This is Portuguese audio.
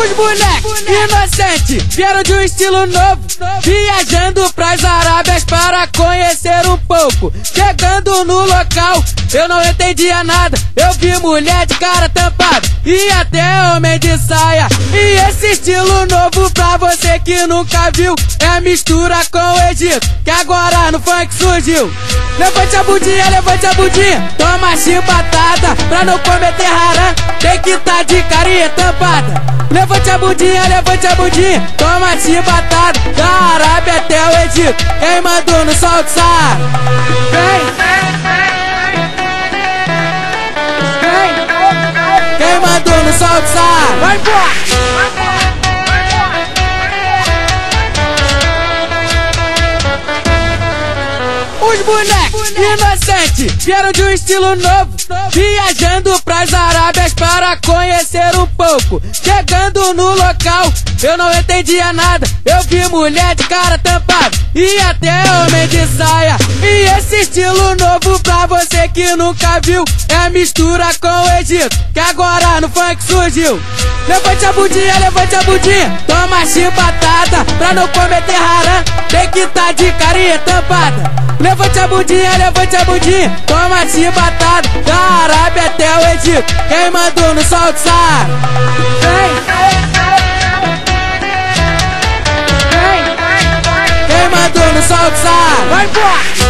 Os bonecos inocentes vieram de um estilo novo, viajando pras Arábias para conhecer um pouco. Chegando no local, eu não entendia nada. Eu vi mulher de cara tampada e até homem de saia. E esse estilo novo pra você que nunca viu é a mistura com o Egito, que agora no funk surgiu. Levante a bundinha, toma chibatada. Pra não cometer haram, tem que tá de carinha tampada. Levante a bundinha, toma chibatada. Da Arábia até o Egito, quem mandou no sol do Saara? Quem mandou no sol do Saara? Vai embora! Os bonecos inocentes vieram de um estilo novo, viajando pras Arábias para conhecer um pouco. Chegando no local, eu não entendia nada. Eu vi mulher de cara tampada e até homem de saia. E esse estilo novo pra você que nunca viu é a mistura com o Egito, que agora no funk surgiu. Levante a bundinha, toma chibatada. Pra não cometer haram, tem que tá de carinha tampada. Levante a bundinha, toma chibatada. Da Arábia até o Egito, quem mandou no sol do Saara? Quem mandou no sol do Saara? Vai embora!